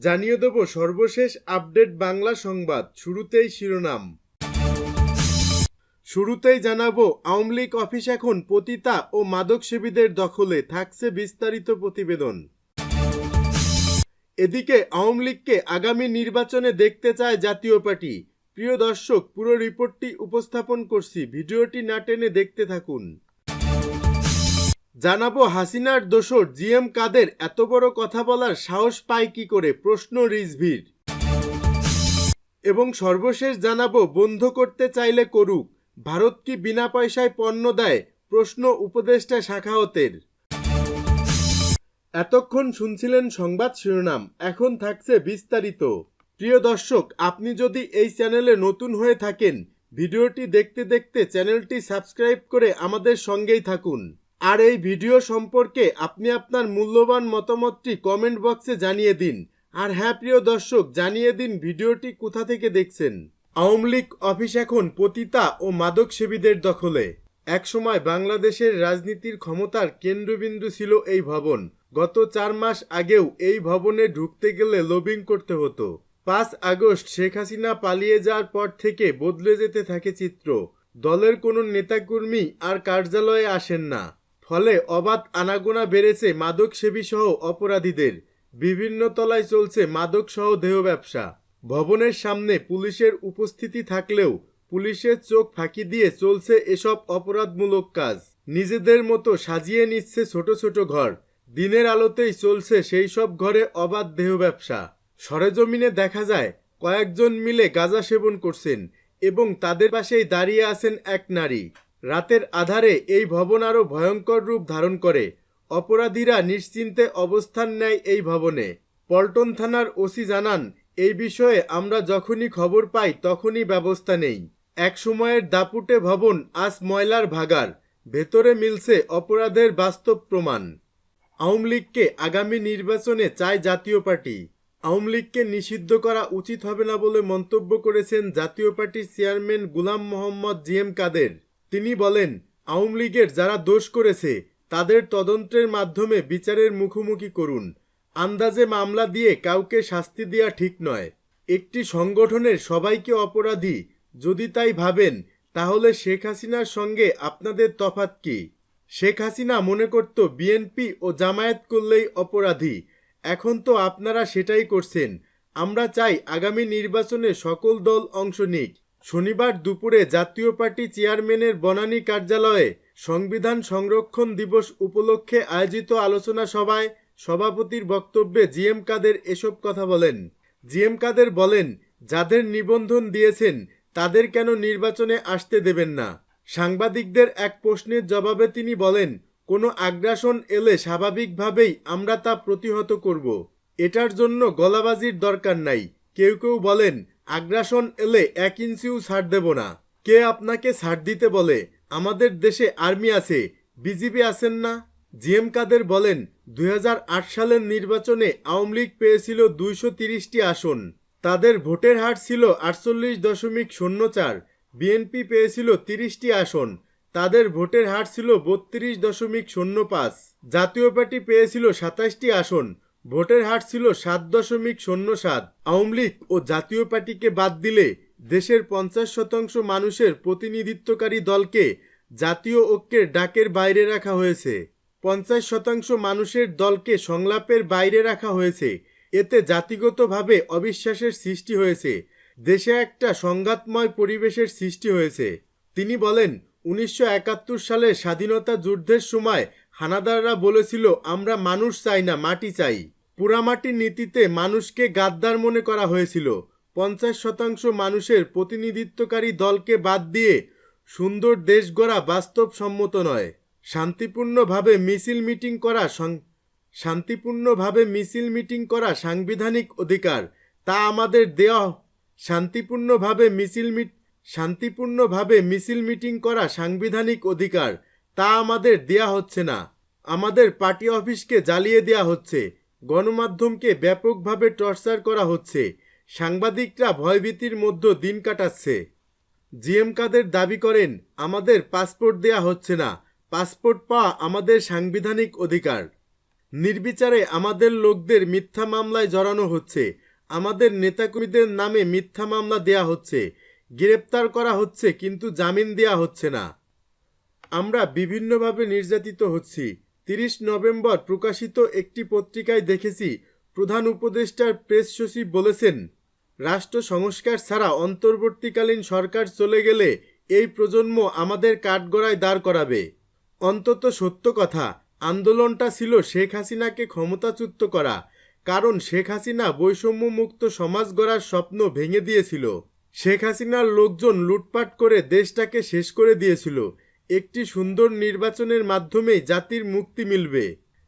জানিয়ে দেব সর্বশেষ আপডেট বাংলা সংবাদ। শুরুতেই শিরোনাম। শুরুতেই জানাবো, আওয়ামী লীগ অফিস এখন পতিতা ও মাদকসেবীদের দখলে, থাকছে বিস্তারিত প্রতিবেদন। এদিকে আওয়ামী লীগকে আগামী নির্বাচনে দেখতে চায় জাতীয় পার্টি। প্রিয় দর্শক, পুরো রিপোর্টটি উপস্থাপন করছি, ভিডিওটি না টেনে দেখতে থাকুন। জানাবো, হাসিনার দোসর জিএম কাদের এত বড় কথা বলার সাহস পায় কি করে, প্রশ্ন রিজভির। এবং সর্বশেষ জানাবো, বন্ধ করতে চাইলে করুক, ভারত কি বিনা পয়সায় পণ্য দেয়, প্রশ্ন উপদেষ্টা শাখাওয়াতের। এতক্ষণ শুনছিলেন সংবাদ শিরোনাম, এখন থাকছে বিস্তারিত। প্রিয় দর্শক, আপনি যদি এই চ্যানেলে নতুন হয়ে থাকেন, ভিডিওটি দেখতে দেখতে চ্যানেলটি সাবস্ক্রাইব করে আমাদের সঙ্গেই থাকুন। আর এই ভিডিও সম্পর্কে আপনি আপনার মূল্যবান মতামতটি কমেন্ট বক্সে জানিয়ে দিন। আর হ্যাঁ প্রিয় দর্শক, জানিয়ে দিন ভিডিওটি কোথা থেকে দেখছেন। আওয়ামী লীগ অফিস এখন পতিতা ও মাদকসেবীদের দখলে। একসময় বাংলাদেশের রাজনীতির ক্ষমতার কেন্দ্রবিন্দু ছিল এই ভবন। গত 4 মাস আগেও এই ভবনে ঢুকতে গেলে লবিং করতে হতো। 5 আগস্ট শেখ হাসিনা পালিয়ে যাওয়ার পর থেকে বদলে যেতে থাকে চিত্র। দলের কোনো নেতাকর্মী আর কার্যালয়ে আসেন না। ফলে অবাধ আনাগোনা বেড়েছে মাদকসেবী সহ অপরাধীদের। বিভিন্ন তলায় চলছে মাদক সহ দেহ ব্যবসা। ভবনের সামনে পুলিশের উপস্থিতি থাকলেও পুলিশের চোখ ফাঁকি দিয়ে চলছে এসব অপরাধমূলক কাজ। নিজেদের মতো সাজিয়ে নিচ্ছে ছোট ছোট ঘর। দিনের আলোতেই চলছে সেই সব ঘরে অবাধ দেহ ব্যবসা। সরেজমিনে দেখা যায় কয়েকজন মিলে গাঁজা সেবন করছেন এবং তাদের পাশেই দাঁড়িয়ে আছেন এক নারী। রাতের আধারে এই ভবন আরও ভয়ঙ্কর রূপ ধারণ করে। অপরাধীরা নিশ্চিন্তে অবস্থান নেয় এই ভবনে। পল্টন থানার ওসি জানান, এই বিষয়ে আমরা যখনই খবর পাই তখনই ব্যবস্থা নেই। এক সময়ের দাপুটে ভবন আজ ময়লার ভাগার। ভেতরে মিলছে অপরাধের বাস্তব প্রমাণ। আওয়ামী লীগকে আগামী নির্বাচনে চায় জাতীয় পার্টি। আওয়ামী লীগকে নিষিদ্ধ করা উচিত হবে না বলে মন্তব্য করেছেন জাতীয় পার্টির চেয়ারম্যান গোলাম মোহাম্মদ জিএম কাদের। তিনি বলেন, আওয়ামী লীগের যারা দোষ করেছে তাদের তদন্তের মাধ্যমে বিচারের মুখোমুখি করুন। আন্দাজে মামলা দিয়ে কাউকে শাস্তি দেওয়া ঠিক নয়। একটি সংগঠনের সবাইকে অপরাধী যদি তাই ভাবেন, তাহলে শেখ হাসিনার সঙ্গে আপনাদের তফাৎ কি? শেখ হাসিনা মনে করত বিএনপি ও জামায়াত করলেই অপরাধী। এখন তো আপনারা সেটাই করছেন। আমরা চাই আগামী নির্বাচনে সকল দল অংশ নিক। শনিবার দুপুরে জাতীয় পার্টি চেয়ারম্যানের বনানী কার্যালয়ে সংবিধান সংরক্ষণ দিবস উপলক্ষে আয়োজিত আলোচনা সভায় সভাপতির বক্তব্যে জিএম কাদের এসব কথা বলেন। জিএম কাদের বলেন, যাদের নিবন্ধন দিয়েছেন তাদের কেন নির্বাচনে আসতে দেবেন না? সাংবাদিকদের এক প্রশ্নের জবাবে তিনি বলেন, কোনো আগ্রাসন এলে স্বাভাবিকভাবেই আমরা তা প্রতিহত করব। এটার জন্য গলাবাজির দরকার নাই। কেউ কেউ বলেন, আগ্রাসন এলে 1 ইঞ্চিও ছাড় দেব না। কে আপনাকে ছাড় দিতে বলে? আমাদের দেশে আর্মি আছে, বিজিবি আছেন না? জিএম কাদের বলেন, 2008 সালের নির্বাচনে আওয়ামী লীগ পেয়েছিল 230টি আসন। তাদের ভোটের হার ছিল 48.04। বিএনপি পেয়েছিল 30টি আসন। তাদের ভোটের হার ছিল 32.05। জাতীয় পার্টি পেয়েছিল 27টি আসন। ভোটের হার ছিল 7.07। আওয়ামী লীগ ও জাতীয় পার্টিকে বাদ দিলে দেশের 50% মানুষের প্রতিনিধিত্বকারী দলকে জাতীয় ঐক্যের ডাকের বাইরে রাখা হয়েছে। 50% মানুষের দলকে সংলাপের বাইরে রাখা হয়েছে। এতে জাতিগতভাবে অবিশ্বাসের সৃষ্টি হয়েছে। দেশে একটা সংঘাতময় পরিবেশের সৃষ্টি হয়েছে। তিনি বলেন, 1971 সালের স্বাধীনতা যুদ্ধের সময় হানাদাররা বলেছিল, আমরা মানুষ চাই না, মাটি চাই। পুরামাটির নীতিতে মানুষকে গাদ্দার মনে করা হয়েছিল। 50% মানুষের প্রতিনিধিত্বকারী দলকে বাদ দিয়ে সুন্দর দেশ গড়া বাস্তবসম্মত নয়। শান্তিপূর্ণভাবে মিছিল করা সাংবিধানিক অধিকার, তা আমাদের দেওয়া। শান্তিপূর্ণভাবে মিছিল মিটিং করা সাংবিধানিক অধিকার, তা আমাদের দেয়া হচ্ছে না। আমাদের পার্টি অফিসকে জ্বালিয়ে দেয়া হচ্ছে। গণমাধ্যমকে ব্যাপকভাবে টর্চার করা হচ্ছে। সাংবাদিকরা ভয়ভীতির মধ্যে দিন কাটাচ্ছে। জিএম কাদের দাবি করেন, আমাদের পাসপোর্ট দেয়া হচ্ছে না। পাসপোর্ট পাওয়া আমাদের সাংবিধানিক অধিকার। নির্বিচারে আমাদের লোকদের মিথ্যা মামলায় জড়ানো হচ্ছে, আমাদের নেতাকর্মীদের নামে মিথ্যা মামলা দেয়া হচ্ছে, গ্রেপ্তার করা হচ্ছে কিন্তু জামিন দেয়া হচ্ছে না। আমরা বিভিন্নভাবে নির্যাতিত হচ্ছি। 30 নভেম্বর প্রকাশিত একটি পত্রিকায় দেখেছি প্রধান উপদেষ্টার প্রেস সচিব বলেছেন, রাষ্ট্র সংস্কার ছাড়া অন্তর্বর্তীকালীন সরকার চলে গেলে এই প্রজন্ম আমাদের কাঠগড়ায় দাঁড় করাবে। অন্তত সত্য কথা, আন্দোলনটা ছিল শেখ হাসিনাকে ক্ষমতাচ্যুত করা, কারণ শেখ হাসিনা বৈষম্যমুক্ত সমাজ গড়ার স্বপ্ন ভেঙে দিয়েছিল। শেখ হাসিনার লোকজন লুটপাট করে দেশটাকে শেষ করে দিয়েছিল। একটি সুন্দর নির্বাচনের মাধ্যমেই জাতির মুক্তি মিলবে,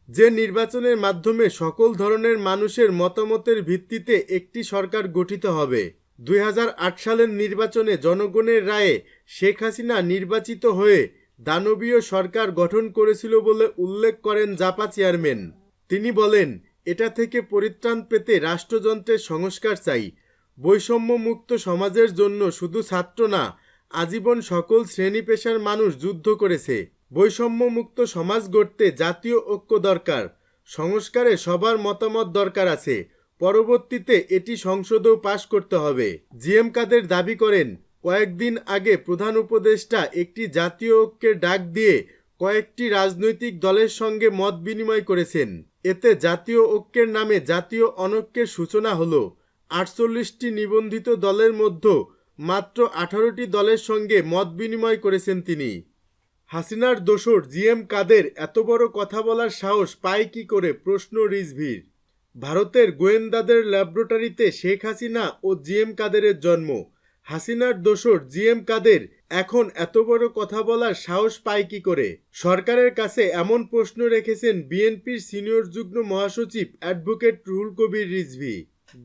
যে নির্বাচনের মাধ্যমে সকল ধরনের মানুষের মতামতের ভিত্তিতে একটি সরকার গঠিত হবে। 2008 সালের নির্বাচনে জনগণের রায়ে শেখ হাসিনা নির্বাচিত হয়ে দানবীয় সরকার গঠন করেছিল বলে উল্লেখ করেন জাপা চেয়ারম্যান। তিনি বলেন, এটা থেকে পরিত্রাণ পেতে রাষ্ট্রযন্ত্রের সংস্কার চাই। বৈষম্যমুক্ত সমাজের জন্য শুধু ছাত্র না, আজীবন সকল শ্রেণী পেশার মানুষ যুদ্ধ করেছে। বৈষম্যমুক্ত সমাজ গড়তে জাতীয় ঐক্য দরকার। সংস্কারে সবার মতামত দরকার আছে। পরবর্তীতে এটি সংসদেও পাশ করতে হবে। জিএম কাদের দাবি করেন, কয়েকদিন আগে প্রধান উপদেষ্টা একটি জাতীয় ঐক্যের ডাক দিয়ে কয়েকটি রাজনৈতিক দলের সঙ্গে মত বিনিময় করেছেন। এতে জাতীয় ঐক্যের নামে জাতীয় অনৈক্যের সূচনা হলো। 48টি নিবন্ধিত দলের মধ্যে মাত্র 18টি দলের সঙ্গে মত বিনিময় করেছেন তিনি। হাসিনার দোসর জিএম কাদের এত বড় কথা বলার সাহস পায় কি করে, প্রশ্ন রিজভির। ভারতের গোয়েন্দাদের ল্যাবরেটরিতে শেখ হাসিনা ও জিএম কাদেরের জন্ম। হাসিনার দোসর জিএম কাদের এখন এত বড় কথা বলার সাহস পায় কি করে? সরকারের কাছে এমন প্রশ্ন রেখেছেন বিএনপির সিনিয়র যুগ্ম মহাসচিব অ্যাডভোকেট রুহুল কবির রিজভী।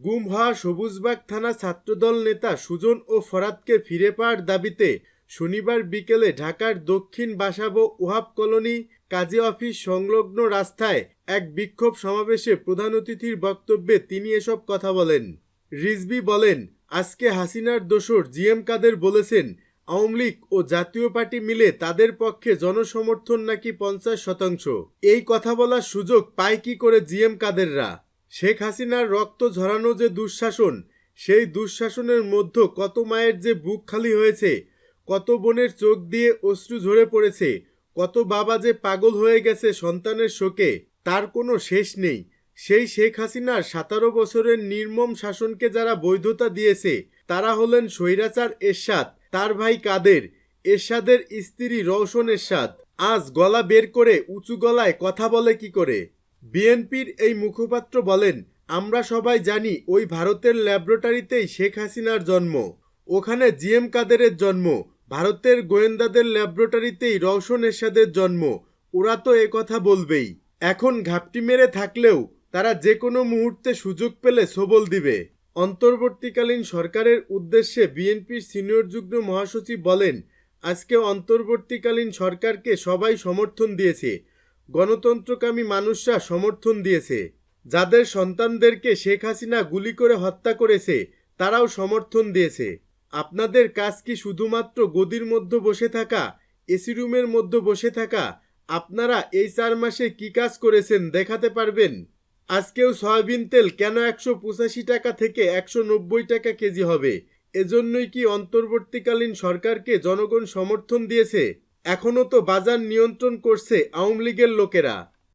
গুম হওয়া সবুজবাগ থানা ছাত্রদল নেতা সুজন ও ফরাদকে ফিরে পাওয়ার দাবিতে শনিবার বিকেলে ঢাকার দক্ষিণ বাসাবো ওহাব কলোনি কাজী অফিস সংলগ্ন রাস্তায় এক বিক্ষোভ সমাবেশে প্রধান অতিথির বক্তব্যে তিনি এসব কথা বলেন। রিজভী বলেন, আজকে হাসিনার দোসর জিএম কাদের বলেছেন আওয়ামী লীগ ও জাতীয় পার্টি মিলে তাদের পক্ষে জনসমর্থন নাকি 50%। এই কথা বলার সুযোগ পায় কি করে জিএম কাদেররা? শেখ হাসিনার রক্ত ঝরানো যে দুঃশাসন, সেই দুঃশাসনের মধ্যে কত মায়ের যে বুক খালি হয়েছে, কত বোনের চোখ দিয়ে অশ্রু ঝরে পড়েছে, কত বাবা যে পাগল হয়ে গেছে সন্তানের শোকে, তার কোনো শেষ নেই। সেই শেখ হাসিনার 17 বছরের নির্মম শাসনকে যারা বৈধতা দিয়েছে তারা হলেন স্বৈরাচার এরশাদ, তার ভাই কাদের, এরশাদের স্ত্রী রওশন এরশাদ। আজ গলা বের করে উঁচু গলায় কথা বলে কি করে? বিএনপির এই মুখপাত্র বলেন, আমরা সবাই জানি ওই ভারতের ল্যাবরেটরিতেই শেখ হাসিনার জন্ম, ওখানে জিএম কাদেরের জন্ম। ভারতের গোয়েন্দাদের ল্যাবরেটরিতেই রওশন এরশাদের জন্ম। ওরা তো কথা বলবেই। এখন ঘাপটি মেরে থাকলেও তারা যে কোনো মুহূর্তে সুযোগ পেলে সবল দিবে। অন্তর্বর্তীকালীন সরকারের উদ্দেশ্যে বিএনপির সিনিয়র যুগ্ম মহাসচিব বলেন, আজকে অন্তর্বর্তীকালীন সরকারকে সবাই সমর্থন দিয়েছে। গণতন্ত্রকামী মানুষরা সমর্থন দিয়েছে। যাদের সন্তানদেরকে শেখ হাসিনা গুলি করে হত্যা করেছে তারাও সমর্থন দিয়েছে। আপনাদের কাজ কি শুধুমাত্র গদির মধ্যে বসে থাকা, এসি রুমের মধ্যে বসে থাকা? আপনারা এই 4 মাসে কি কাজ করেছেন দেখাতে পারবেন? আজকেও সয়াবিন তেল কেন 185 টাকা থেকে 190 টাকা কেজি হবে? এজন্যই কি অন্তর্বর্তীকালীন সরকারকে জনগণ সমর্থন দিয়েছে? এখনো তো বাজার নিয়ন্ত্রণ করছে আওয়ামী লীগের লোকেরা।